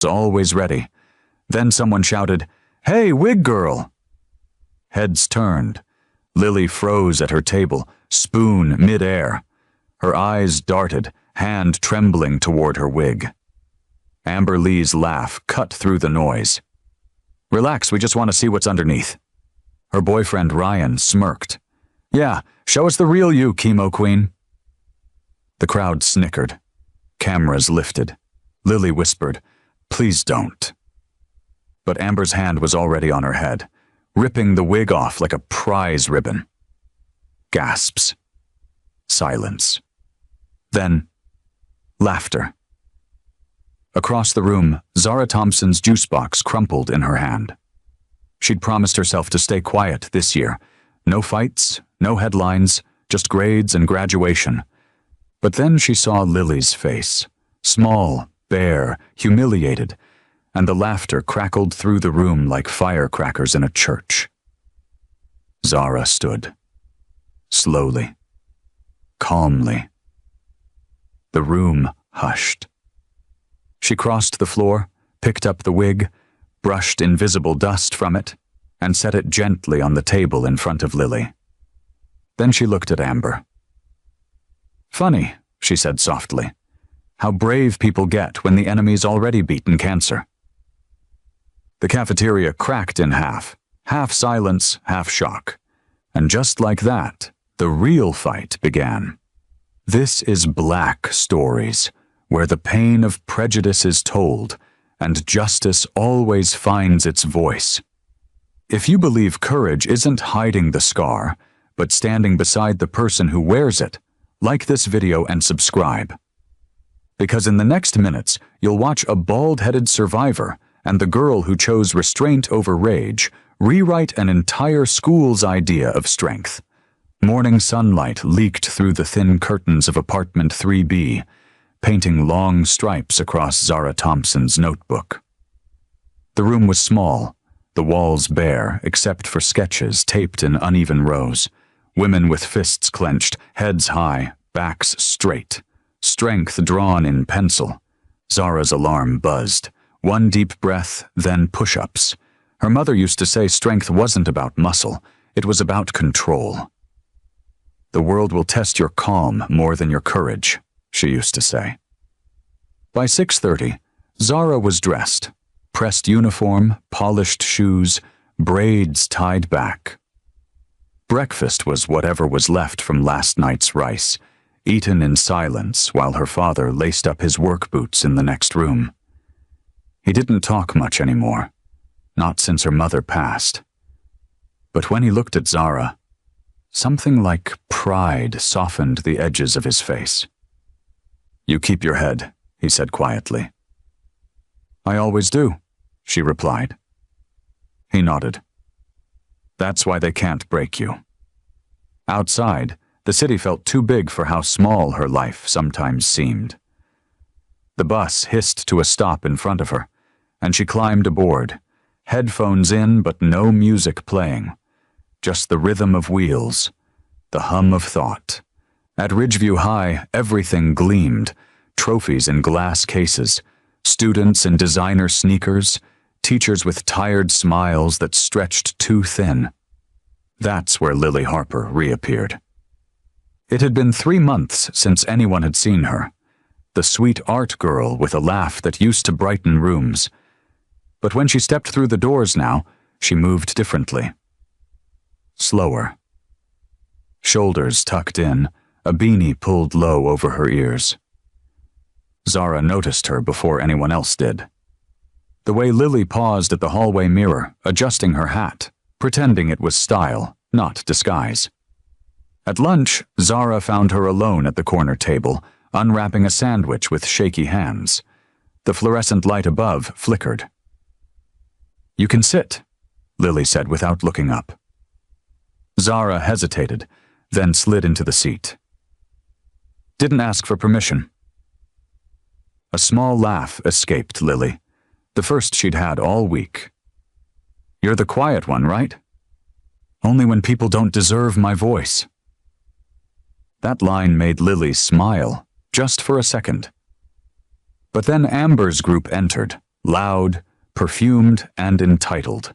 always ready. Then someone shouted, "Hey, wig girl!" Heads turned. Lily froze at her table, spoon mid-air. Her eyes darted, hand trembling toward her wig. Amber Lee's laugh cut through the noise. "Relax, we just want to see what's underneath." Her boyfriend Ryan smirked. "Yeah, show us the real you, chemo queen." The crowd snickered. Cameras lifted. Lily whispered, "Please don't." But Amber's hand was already on her head, ripping the wig off like a prize ribbon. Gasps. Silence. Then, laughter. Across the room, Zara Thompson's juice box crumpled in her hand. She'd promised herself to stay quiet this year. No fights, no headlines, just grades and graduation. But then she saw Lily's face, small, bare, humiliated, and the laughter crackled through the room like firecrackers in a church. Zara stood. Slowly. Calmly. The room hushed. She crossed the floor, picked up the wig, brushed invisible dust from it, and set it gently on the table in front of Lily. Then she looked at Amber. "Funny," she said softly, "how brave people get when the enemy's already beaten cancer." The cafeteria cracked in half silence, half shock. And just like that, the real fight began. This is Black Stories, where the pain of prejudice is told, and justice always finds its voice. If you believe courage isn't hiding the scar, but standing beside the person who wears it, like this video and subscribe. Because in the next minutes, you'll watch a bald-headed survivor and the girl who chose restraint over rage rewrite an entire school's idea of strength. Morning sunlight leaked through the thin curtains of apartment 3B, painting long stripes across Zara Thompson's notebook. The room was small, the walls bare except for sketches taped in uneven rows, women with fists clenched, heads high, backs straight, strength drawn in pencil. Zara's alarm buzzed. One deep breath, then push-ups. Her mother used to say strength wasn't about muscle, it was about control. "The world will test your calm more than your courage," she used to say. By 6:30, Zara was dressed. Pressed uniform, polished shoes, braids tied back. Breakfast was whatever was left from last night's rice, eaten in silence while her father laced up his work boots in the next room. He didn't talk much anymore, not since her mother passed. But when he looked at Zara, something like pride softened the edges of his face. "You keep your head," he said quietly. "I always do," she replied. He nodded. "That's why they can't break you." Outside, the city felt too big for how small her life sometimes seemed. The bus hissed to a stop in front of her, and she climbed aboard, headphones in but no music playing, just the rhythm of wheels, the hum of thought. At Ridgeview High, everything gleamed, trophies in glass cases, students in designer sneakers, teachers with tired smiles that stretched too thin. That's where Lily Harper reappeared. It had been 3 months since anyone had seen her, the sweet art girl with a laugh that used to brighten rooms. But when she stepped through the doors now, she moved differently. Slower. Shoulders tucked in, a beanie pulled low over her ears. Zara noticed her before anyone else did. The way Lily paused at the hallway mirror, adjusting her hat, pretending it was style, not disguise. At lunch, Zara found her alone at the corner table, unwrapping a sandwich with shaky hands. The fluorescent light above flickered. "You can sit," Lily said without looking up. Zara hesitated, then slid into the seat. "Didn't ask for permission." A small laugh escaped Lily, the first she'd had all week. "You're the quiet one, right? Only when people don't deserve my voice." That line made Lily smile, just for a second. But then Amber's group entered, loud, perfumed, and entitled.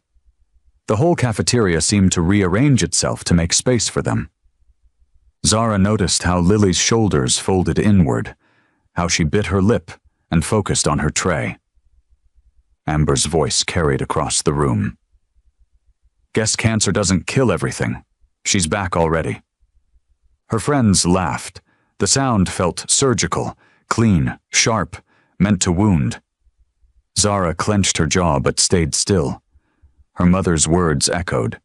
The whole cafeteria seemed to rearrange itself to make space for them. Zara noticed how Lily's shoulders folded inward, how she bit her lip and focused on her tray. Amber's voice carried across the room. "Guess cancer doesn't kill everything. She's back already." Her friends laughed. The sound felt surgical, clean, sharp, meant to wound. Zara clenched her jaw but stayed still. Her mother's words echoed.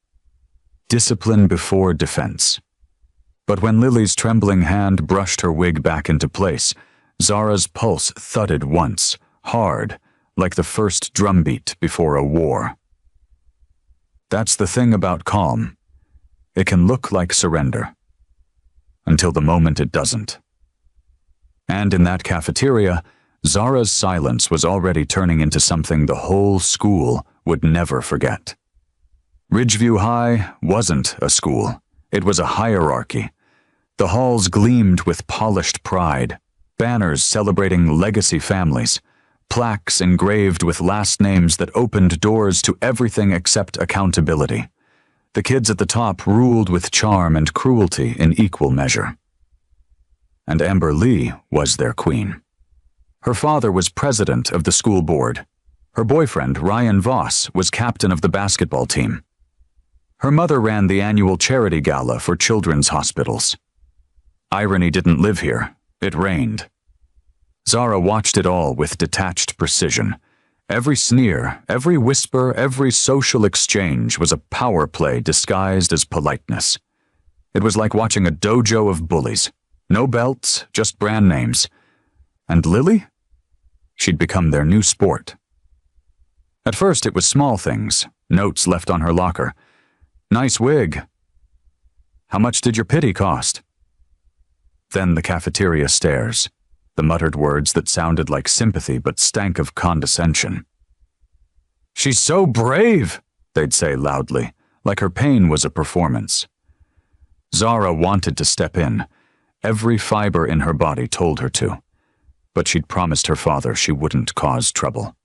Discipline before defense. But when Lily's trembling hand brushed her wig back into place, Zara's pulse thudded once, hard, like the first drumbeat before a war. That's the thing about calm. It can look like surrender. Until the moment it doesn't. And in that cafeteria, Zara's silence was already turning into something the whole school would never forget. Ridgeview High wasn't a school. It was a hierarchy. The halls gleamed with polished pride, banners celebrating legacy families, plaques engraved with last names that opened doors to everything except accountability. The kids at the top ruled with charm and cruelty in equal measure. And Amber Lee was their queen. Her father was president of the school board. Her boyfriend, Ryan Voss, was captain of the basketball team. Her mother ran the annual charity gala for children's hospitals. Irony didn't live here. It reigned. Zara watched it all with detached precision. Every sneer, every whisper, every social exchange was a power play disguised as politeness. It was like watching a dojo of bullies. No belts, just brand names. And Lily? She'd become their new sport. At first it was small things, notes left on her locker. "Nice wig." "How much did your pity cost?" Then the cafeteria stairs, the muttered words that sounded like sympathy but stank of condescension. "She's so brave," they'd say loudly, like her pain was a performance. Zara wanted to step in. Every fiber in her body told her to. But she'd promised her father she wouldn't cause trouble.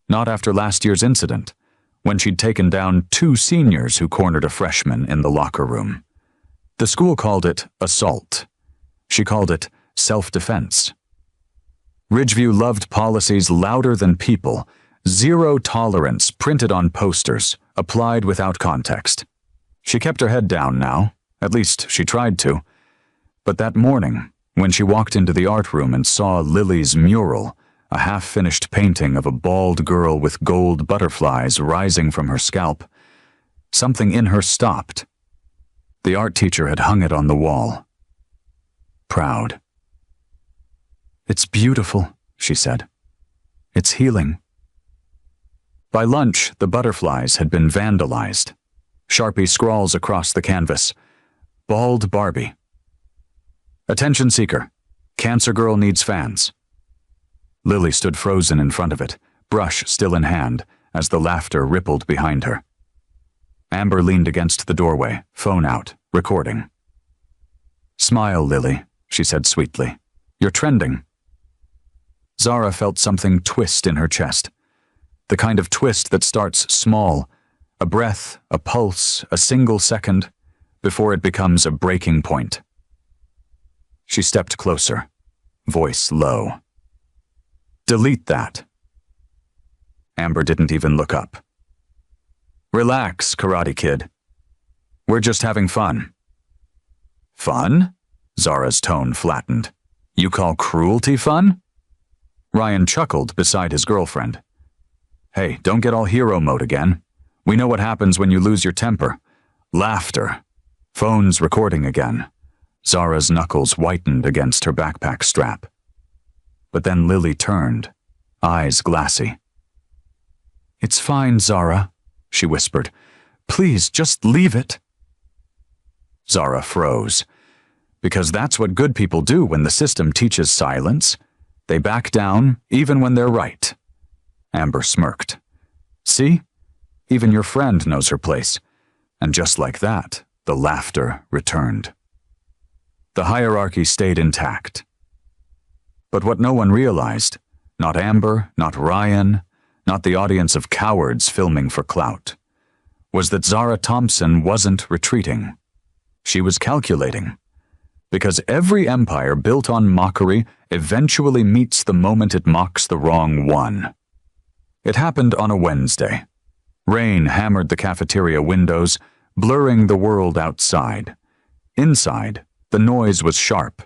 Not after last year's incident, when she'd taken down 2 seniors who cornered a freshman in the locker room. The school called it assault. She called it self-defense. Ridgeview loved policies louder than people, zero tolerance printed on posters, applied without context. She kept her head down now, at least she tried to. But that morning, when she walked into the art room and saw Lily's mural, a half-finished painting of a bald girl with gold butterflies rising from her scalp, something in her stopped. The art teacher had hung it on the wall. Proud. "It's beautiful," she said. "It's healing." By lunch, the butterflies had been vandalized. Sharpie scrawls across the canvas. "Bald Barbie." "Attention seeker. Cancer girl needs fans." Lily stood frozen in front of it, brush still in hand, as the laughter rippled behind her. Amber leaned against the doorway, phone out, recording. "Smile, Lily," she said sweetly. "You're trending." Zara felt something twist in her chest. The kind of twist that starts small, a breath, a pulse, a single second, before it becomes a breaking point. She stepped closer, voice low. "Delete that." Amber didn't even look up. "Relax, Karate Kid. We're just having fun." "Fun?" Zara's tone flattened. "You call cruelty fun?" Ryan chuckled beside his girlfriend. "Hey, don't get all hero mode again. We know what happens when you lose your temper. Laughter. Phone's recording again." Zara's knuckles whitened against her backpack strap. But then Lily turned, eyes glassy. "It's fine, Zara," she whispered. "Please, just leave it." Zara froze. Because that's what good people do when the system teaches silence. They back down, even when they're right. Amber smirked. "See? Even your friend knows her place." And just like that, the laughter returned. The hierarchy stayed intact. But what no one realized, not Amber, not Ryan, not the audience of cowards filming for clout, was that Zara Thompson wasn't retreating. She was calculating. Because every empire built on mockery eventually meets the moment it mocks the wrong one. It happened on a Wednesday. Rain hammered the cafeteria windows, blurring the world outside. Inside, the noise was sharp.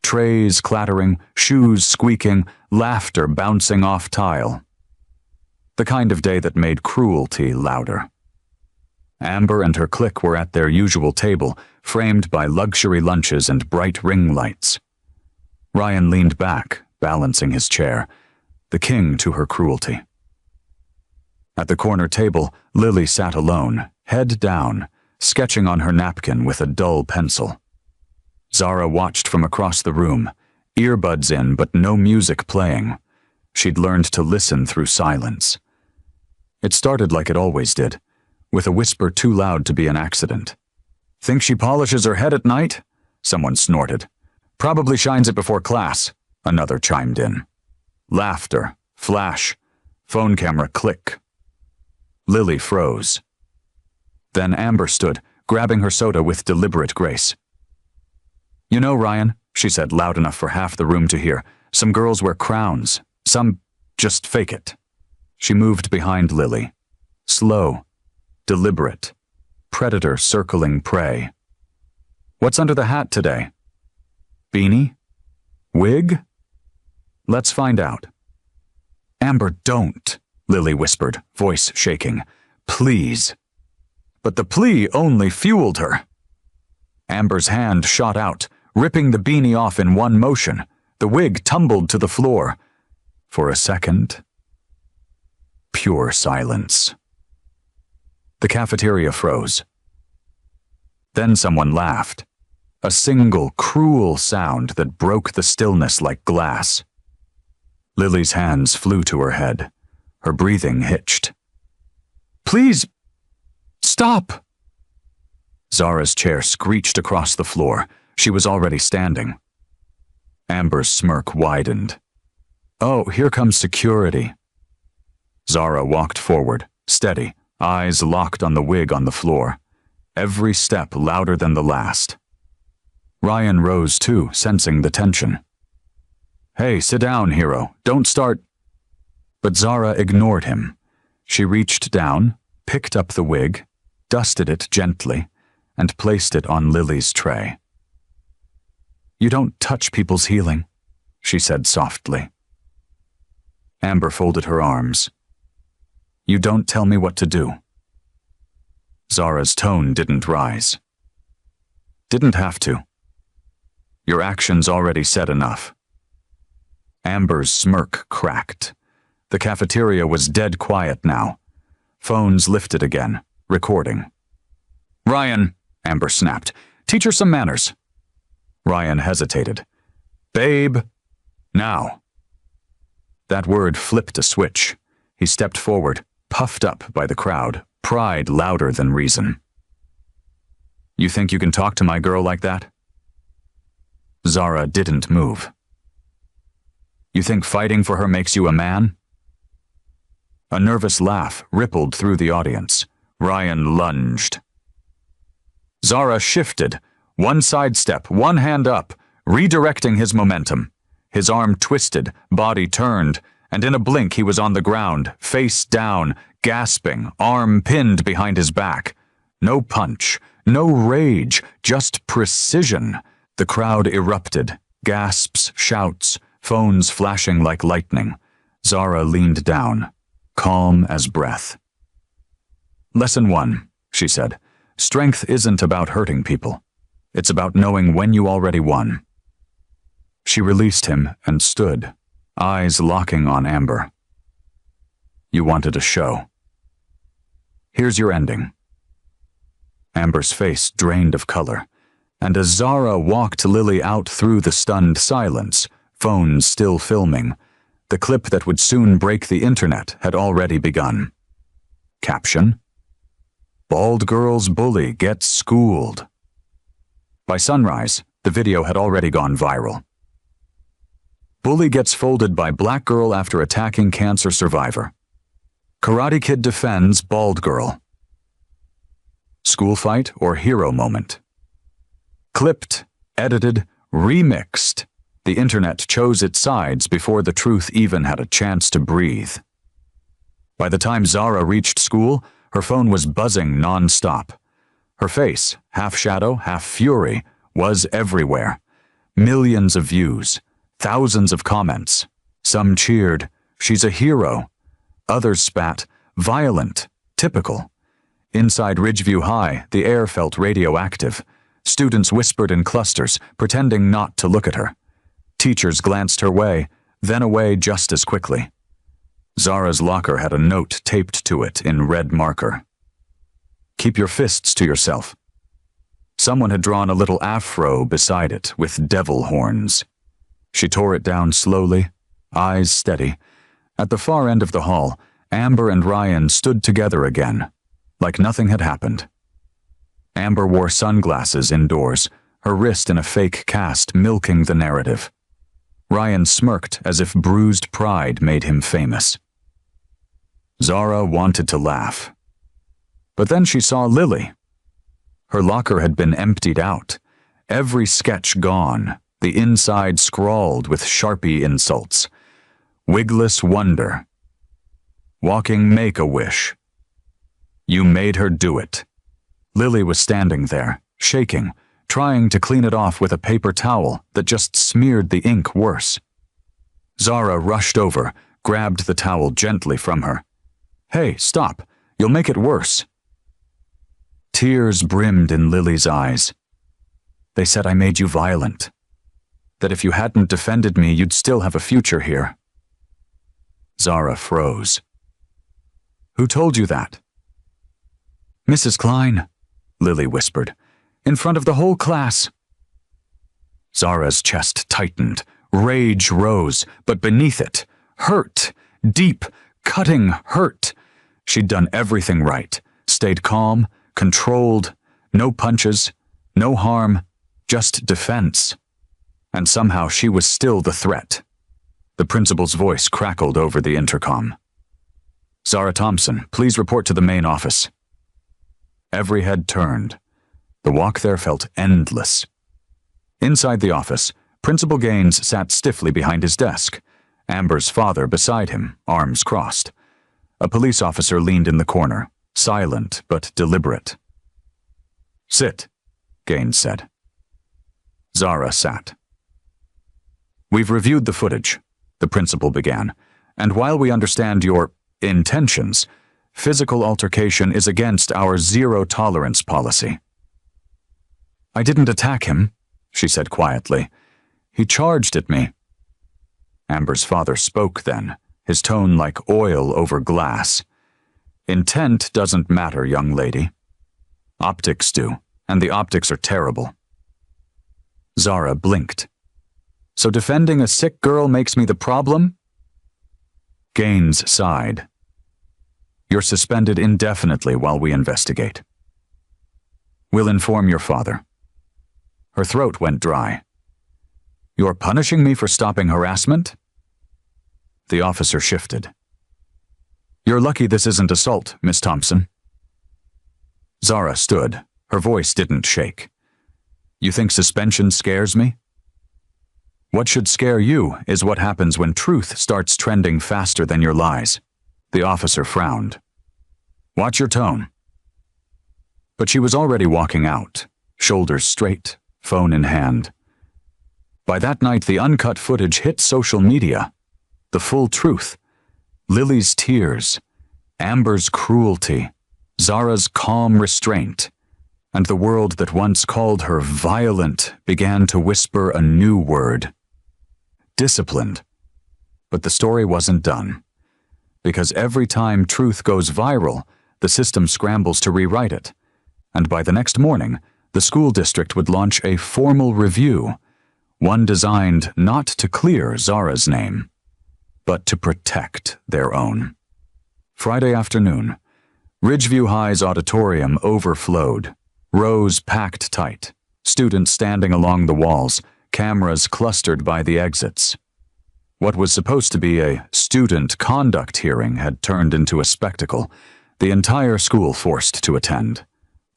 Trays clattering, shoes squeaking, laughter bouncing off tile. The kind of day that made cruelty louder. Amber and her clique were at their usual table, framed by luxury lunches and bright ring lights. Ryan leaned back, balancing his chair, the king to her cruelty. At the corner table, Lily sat alone, head down, sketching on her napkin with a dull pencil. Zara watched from across the room, earbuds in but no music playing. She'd learned to listen through silence. It started like it always did, with a whisper too loud to be an accident. "Think she polishes her head at night?" Someone snorted. "Probably shines it before class," another chimed in. Laughter, flash, phone camera click. Lily froze. Then Amber stood, grabbing her soda with deliberate grace. "You know, Ryan," she said loud enough for half the room to hear, "some girls wear crowns. Some just fake it." She moved behind Lily. Slow, deliberate, predator circling prey. "What's under the hat today? Beanie? Wig? Let's find out." "Amber, don't," Lily whispered, voice shaking. "Please." But the plea only fueled her. Amber's hand shot out, ripping the beanie off in one motion. The wig tumbled to the floor. For a second, pure silence. The cafeteria froze. Then someone laughed. A single, cruel sound that broke the stillness like glass. Lily's hands flew to her head. Her breathing hitched. "Please, stop!" Zara's chair screeched across the floor. She was already standing. Amber's smirk widened. "Oh, here comes security." Zara walked forward, steady, eyes locked on the wig on the floor. Every step louder than the last. Ryan rose too, sensing the tension. "Hey, sit down, hero. Don't start." But Zara ignored him. She reached down, picked up the wig, dusted it gently, and placed it on Lily's tray. "You don't touch people's healing," she said softly. Amber folded her arms. "You don't tell me what to do." Zara's tone didn't rise. "Didn't have to. Your actions already said enough." Amber's smirk cracked. The cafeteria was dead quiet now. Phones lifted again, recording. "Ryan," Amber snapped, "teach her some manners." Ryan hesitated. "Babe, now." That word flipped a switch. He stepped forward, puffed up by the crowd, pride louder than reason. "You think you can talk to my girl like that?" Zara didn't move. "You think fighting for her makes you a man?" A nervous laugh rippled through the audience. Ryan lunged. Zara shifted, one sidestep, one hand up, redirecting his momentum. His arm twisted, body turned, and in a blink he was on the ground, face down, gasping, arm pinned behind his back. No punch, no rage, just precision. The crowd erupted, gasps, shouts, phones flashing like lightning. Zara leaned down, calm as breath. "Lesson 1, she said. Strength isn't about hurting people. It's about knowing when you already won." She released him and stood, eyes locking on Amber. "You wanted a show. Here's your ending." Amber's face drained of color, and as Zara walked Lily out through the stunned silence, phones still filming, the clip that would soon break the internet had already begun. Caption: "Bald girl's bully gets schooled." By sunrise, the video had already gone viral. "Bully gets folded by black girl after attacking cancer survivor." Karate Kid defends bald girl. School fight or hero moment. Clipped, edited, remixed. The internet chose its sides before the truth even had a chance to breathe. By the time Zara reached school, her phone was buzzing non-stop. Her face, half shadow, half fury, was everywhere. Millions of views, thousands of comments. Some cheered, "She's a hero." Others spat, "Violent, typical." Inside Ridgeview High, the air felt radioactive. Students whispered in clusters, pretending not to look at her. Teachers glanced her way, then away just as quickly. Zara's locker had a note taped to it in red marker. "Keep your fists to yourself." Someone had drawn a little afro beside it with devil horns. She tore it down slowly, eyes steady. At the far end of the hall, Amber and Ryan stood together again, like nothing had happened. Amber wore sunglasses indoors, her wrist in a fake cast milking the narrative. Ryan smirked as if bruised pride made him famous. Zara wanted to laugh. But then she saw Lily. Her locker had been emptied out, every sketch gone, the inside scrawled with Sharpie insults. "Wigless wonder." "Walking Make-A-Wish." "You made her do it." Lily was standing there, shaking, trying to clean it off with a paper towel that just smeared the ink worse. Zara rushed over, grabbed the towel gently from her. "Hey, stop. You'll make it worse." Tears brimmed in Lily's eyes. "They said I made you violent. That if you hadn't defended me, you'd still have a future here." Zara froze. "Who told you that?" "Mrs. Klein," Lily whispered, "in front of the whole class." Zara's chest tightened, rage rose, but beneath it, hurt, deep, cutting hurt. She'd done everything right, stayed calm, controlled, no punches, no harm, just defense. And somehow she was still the threat. The principal's voice crackled over the intercom. "Zara Thompson, please report to the main office." Every head turned. The walk there felt endless. Inside the office, Principal Gaines sat stiffly behind his desk, Amber's father beside him, arms crossed. A police officer leaned in the corner, silent but deliberate. "Sit," Gaines said. Zara sat. "We've reviewed the footage," the principal began, "and while we understand your intentions, physical altercation is against our zero-tolerance policy." "I didn't attack him," she said quietly. "He charged at me." Amber's father spoke then, his tone like oil over glass. "Intent doesn't matter, young lady. Optics do, and the optics are terrible." Zara blinked. "So defending a sick girl makes me the problem?" Gaines sighed. "You're suspended indefinitely while we investigate." "We'll inform your father." Her throat went dry. "You're punishing me for stopping harassment?" The officer shifted. "You're lucky this isn't assault, Miss Thompson." Zara stood. Her voice didn't shake. "You think suspension scares me?" "What should scare you is what happens when truth starts trending faster than your lies." The officer frowned. "Watch your tone." But she was already walking out, shoulders straight, phone in hand. By that night, the uncut footage hit social media. The full truth. Lily's tears, Amber's cruelty, Zara's calm restraint, and the world that once called her violent began to whisper a new word. Disciplined. But the story wasn't done. Because every time truth goes viral, the system scrambles to rewrite it. And by the next morning, the school district would launch a formal review, one designed not to clear Zara's name, but to protect their own. Friday afternoon, Ridgeview High's auditorium overflowed, rows packed tight, students standing along the walls, cameras clustered by the exits. What was supposed to be a student conduct hearing had turned into a spectacle, the entire school forced to attend.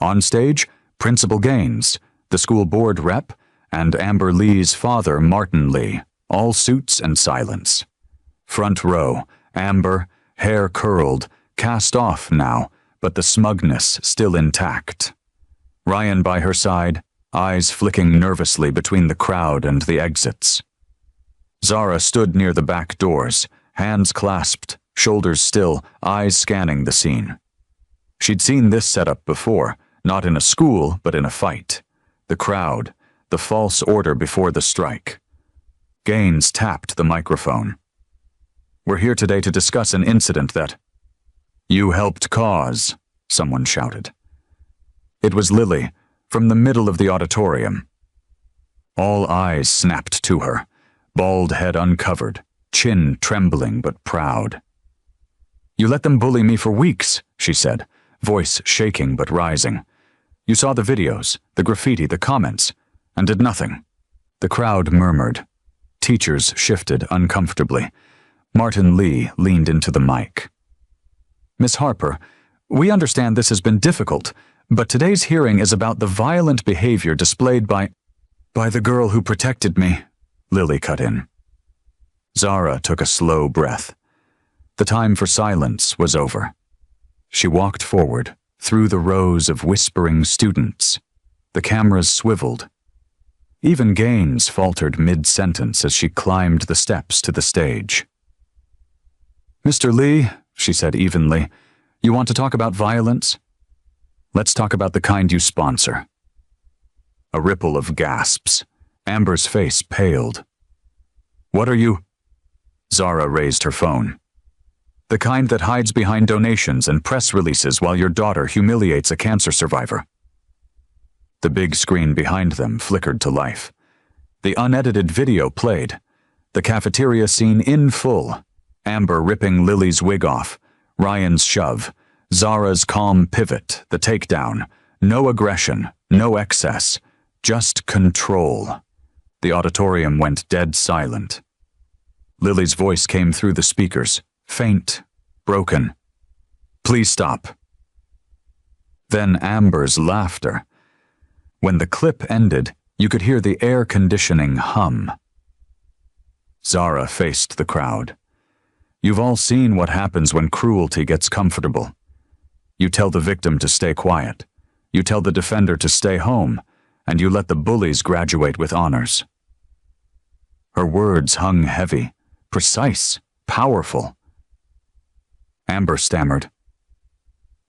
On stage, Principal Gaines, the school board rep, and Amber Lee's father, Martin Lee, all suits and silence. Front row, Amber, hair curled, cast off now, but the smugness still intact. Ryan by her side, eyes flicking nervously between the crowd and the exits. Zara stood near the back doors, hands clasped, shoulders still, eyes scanning the scene. She'd seen this setup before, not in a school, but in a fight. The crowd, the false order before the strike. Gaines tapped the microphone. "We're here today to discuss an incident that you helped cause," someone shouted. It was Lily, from the middle of the auditorium. All eyes snapped to her, bald head uncovered, chin trembling but proud. "You let them bully me for weeks," she said, voice shaking but rising. "You saw the videos, the graffiti, the comments, and did nothing." The crowd murmured. Teachers shifted uncomfortably. Martin Lee leaned into the mic. "Miss Harper, we understand this has been difficult, but today's hearing is about the violent behavior displayed by the girl who protected me," Lily cut in. Zara took a slow breath. The time for silence was over. She walked forward, through the rows of whispering students. The cameras swiveled. Even Gaines faltered mid-sentence as she climbed the steps to the stage. "Mr. Lee," she said evenly, "you want to talk about violence? Let's talk about the kind you sponsor." A ripple of gasps. Amber's face paled. "What are you—" Zara raised her phone. "The kind that hides behind donations and press releases while your daughter humiliates a cancer survivor." The big screen behind them flickered to life. The unedited video played. The cafeteria scene in full. Amber ripping Lily's wig off. Ryan's shove. Zara's calm pivot, the takedown. No aggression, no excess. Just control. The auditorium went dead silent. Lily's voice came through the speakers, faint, broken. "Please stop." Then Amber's laughter. When the clip ended, you could hear the air conditioning hum. Zara faced the crowd. "You've all seen what happens when cruelty gets comfortable. You tell the victim to stay quiet. You tell the defender to stay home, and you let the bullies graduate with honors." Her words hung heavy, precise, powerful. Amber stammered.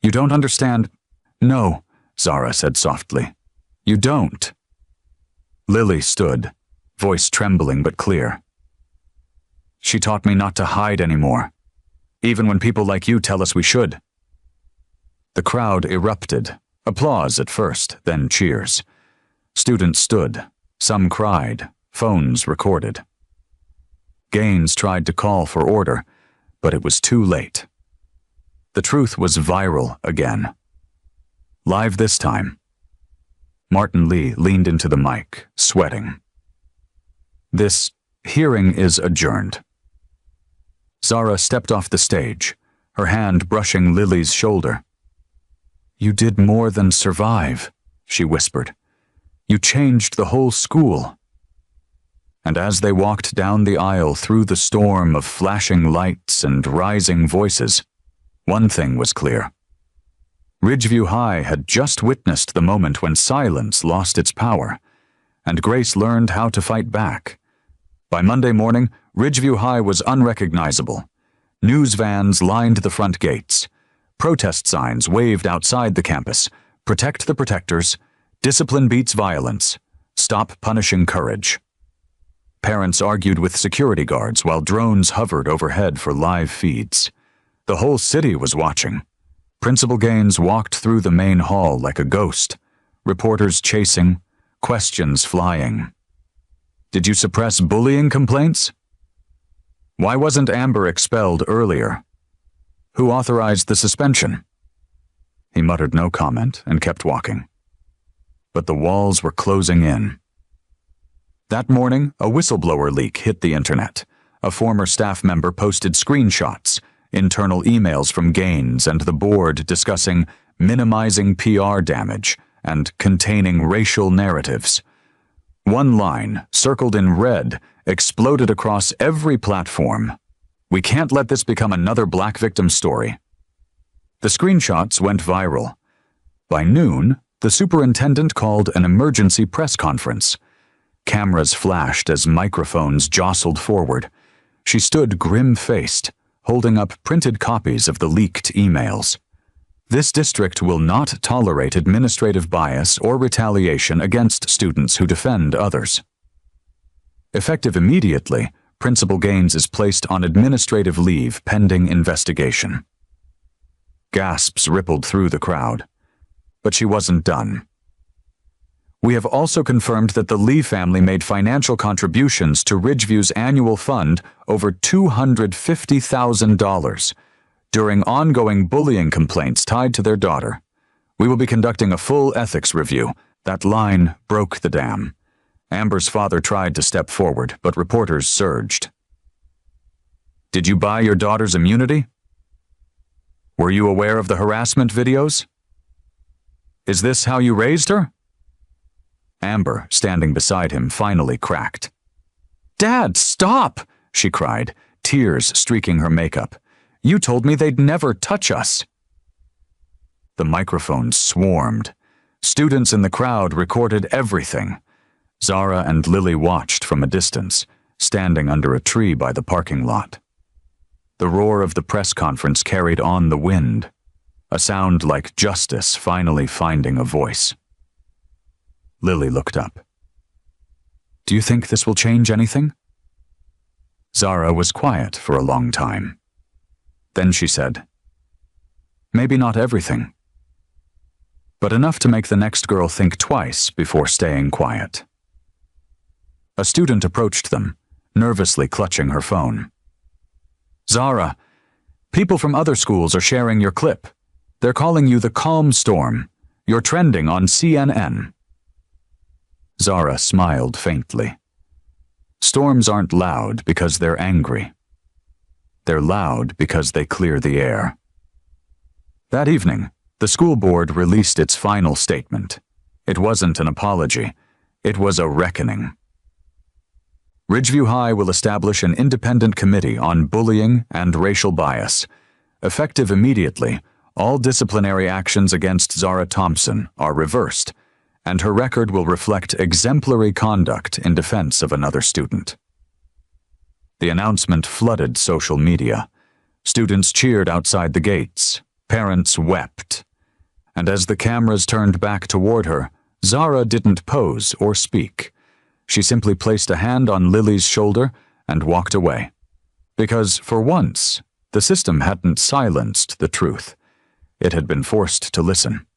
"You don't understand." "No," Zara said softly. "You don't." Lily stood, voice trembling but clear. "She taught me not to hide anymore, even when people like you tell us we should." The crowd erupted, applause at first, then cheers. Students stood, some cried, phones recorded. Gaines tried to call for order, but it was too late. The truth was viral again. Live this time. Martin Lee leaned into the mic, sweating. "This hearing is adjourned." Zara stepped off the stage, her hand brushing Lily's shoulder. "You did more than survive," she whispered. "You changed the whole school." And as they walked down the aisle through the storm of flashing lights and rising voices, one thing was clear. Ridgeview High had just witnessed the moment when silence lost its power, and Grace learned how to fight back. By Monday morning, Ridgeview High was unrecognizable. News vans lined the front gates. Protest signs waved outside the campus. "Protect the protectors. Discipline beats violence. Stop punishing courage." Parents argued with security guards while drones hovered overhead for live feeds. The whole city was watching. Principal Gaines walked through the main hall like a ghost, reporters chasing, questions flying. "Did you suppress bullying complaints? Why wasn't Amber expelled earlier? Who authorized the suspension?" He muttered no comment and kept walking. But the walls were closing in. That morning, a whistleblower leak hit the internet. A former staff member posted screenshots, internal emails from Gaines and the board discussing minimizing PR damage and containing racial narratives. One line, circled in red, exploded across every platform. "We can't let this become another black victim story." The screenshots went viral. By noon, the superintendent called an emergency press conference. Cameras flashed as microphones jostled forward. She stood grim-faced, holding up printed copies of the leaked emails. "This district will not tolerate administrative bias or retaliation against students who defend others." Effective immediately, Principal Gaines is placed on administrative leave pending investigation. Gasps rippled through the crowd. But she wasn't done. "We have also confirmed that the Lee family made financial contributions to Ridgeview's annual fund over $250,000 during ongoing bullying complaints tied to their daughter. We will be conducting a full ethics review." That line broke the dam. Amber's father tried to step forward, but reporters surged. "Did you buy your daughter's immunity? Were you aware of the harassment videos? Is this how you raised her?" Amber, standing beside him, finally cracked. "Dad, stop!" she cried, tears streaking her makeup. "You told me they'd never touch us." The microphones swarmed. Students in the crowd recorded everything. Zara and Lily watched from a distance, standing under a tree by the parking lot. The roar of the press conference carried on the wind, a sound like justice finally finding a voice. Lily looked up. "Do you think this will change anything?" Zara was quiet for a long time. Then she said, "Maybe not everything, but enough to make the next girl think twice before staying quiet." A student approached them, nervously clutching her phone. "Zara, people from other schools are sharing your clip. They're calling you the calm storm. You're trending on CNN." Zara smiled faintly. Storms aren't loud because they're angry. They're loud because they clear the air. That evening, the school board released its final statement. It wasn't an apology. It was a reckoning. Ridgeview High will establish an independent committee on bullying and racial bias. Effective immediately, all disciplinary actions against Zara Thompson are reversed, and her record will reflect exemplary conduct in defense of another student. The announcement flooded social media. Students cheered outside the gates. Parents wept. And as the cameras turned back toward her, Zara didn't pose or speak. She simply placed a hand on Lily's shoulder and walked away. Because, for once, the system hadn't silenced the truth. It had been forced to listen.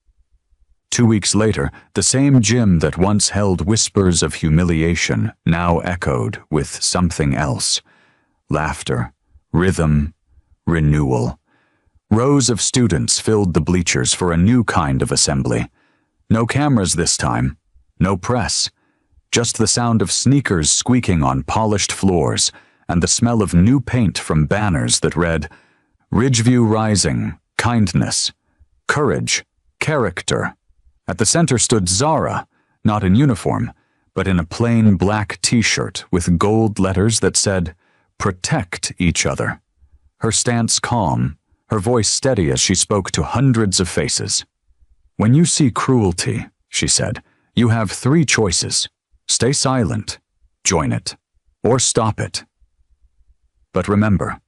2 weeks later, the same gym that once held whispers of humiliation now echoed with something else. Laughter, rhythm, renewal. Rows of students filled the bleachers for a new kind of assembly. No cameras this time, no press. Just the sound of sneakers squeaking on polished floors and the smell of new paint from banners that read, "Ridgeview Rising, Kindness, Courage, Character." At the center stood Zara, not in uniform, but in a plain black t-shirt with gold letters that said, "Protect each other." Her stance calm, her voice steady as she spoke to hundreds of faces. "When you see cruelty," she said, "you have 3 choices. Stay silent, join it, or stop it. But remember,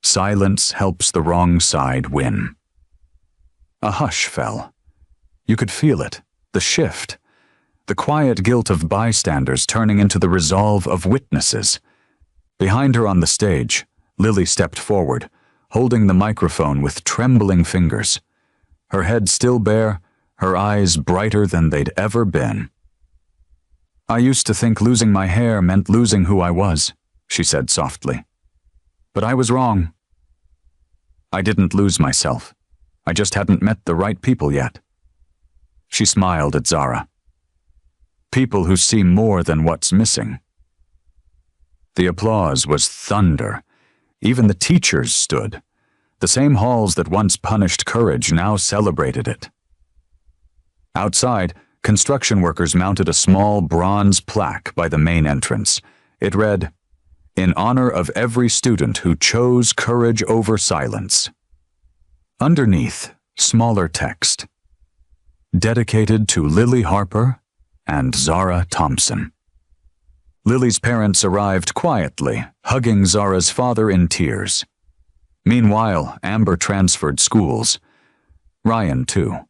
silence helps the wrong side win." A hush fell. You could feel it, the shift, the quiet guilt of bystanders turning into the resolve of witnesses. Behind her on the stage, Lily stepped forward, holding the microphone with trembling fingers. Her head still bare, her eyes brighter than they'd ever been. "I used to think losing my hair meant losing who I was," she said softly. "But I was wrong. I didn't lose myself. I just hadn't met the right people yet." She smiled at Zara. "People who see more than what's missing." The applause was thunder. Even the teachers stood. The same halls that once punished courage now celebrated it. Outside, construction workers mounted a small bronze plaque by the main entrance. It read, "In honor of every student who chose courage over silence." Underneath, smaller text. Dedicated to Lily Harper and Zara Thompson. Lily's parents arrived quietly, hugging Zara's father in tears. Meanwhile, Amber transferred schools. Ryan, too.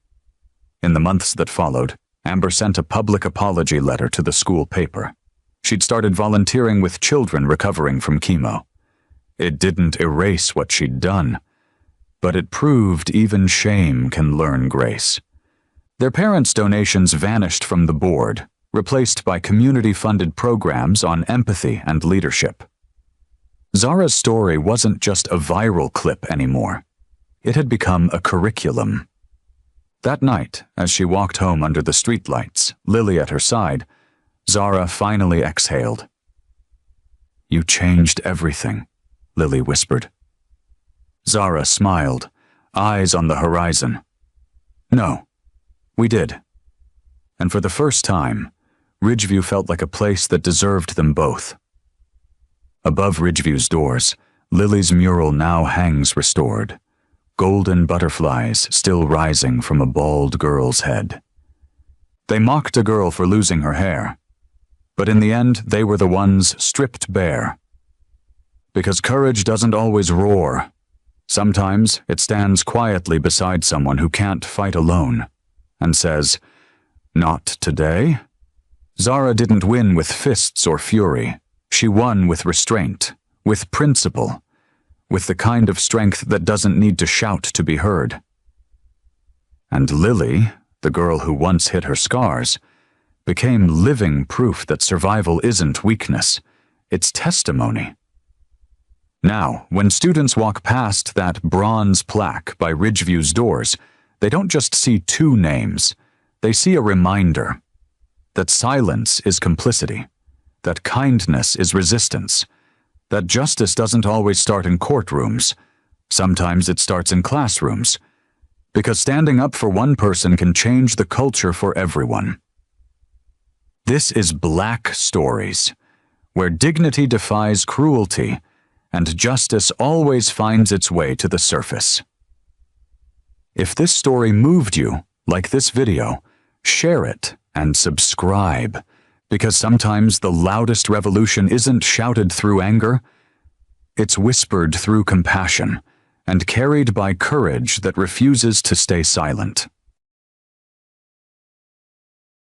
In the months that followed, Amber sent a public apology letter to the school paper. She'd started volunteering with children recovering from chemo. It didn't erase what she'd done, but it proved even shame can learn grace. Their parents' donations vanished from the board, replaced by community-funded programs on empathy and leadership. Zara's story wasn't just a viral clip anymore. It had become a curriculum. That night, as she walked home under the streetlights, Lily at her side, Zara finally exhaled. "You changed everything," Lily whispered. Zara smiled, eyes on the horizon. "No, we did." And for the first time, Ridgeview felt like a place that deserved them both. Above Ridgeview's doors, Lily's mural now hangs restored, golden butterflies still rising from a bald girl's head. They mocked a girl for losing her hair, but in the end they were the ones stripped bare. Because courage doesn't always roar. Sometimes it stands quietly beside someone who can't fight alone, and says, "Not today." Zara didn't win with fists or fury. She won with restraint, with principle, with the kind of strength that doesn't need to shout to be heard. And Lily, the girl who once hid her scars, became living proof that survival isn't weakness, it's testimony. Now, when students walk past that bronze plaque by Ridgeview's doors, they don't just see two names, they see a reminder that silence is complicity, that kindness is resistance, that justice doesn't always start in courtrooms. Sometimes it starts in classrooms, because standing up for one person can change the culture for everyone. This is Black Stories, where dignity defies cruelty and justice always finds its way to the surface. If this story moved you, like this video, share it and subscribe, because sometimes the loudest revolution isn't shouted through anger, it's whispered through compassion and carried by courage that refuses to stay silent.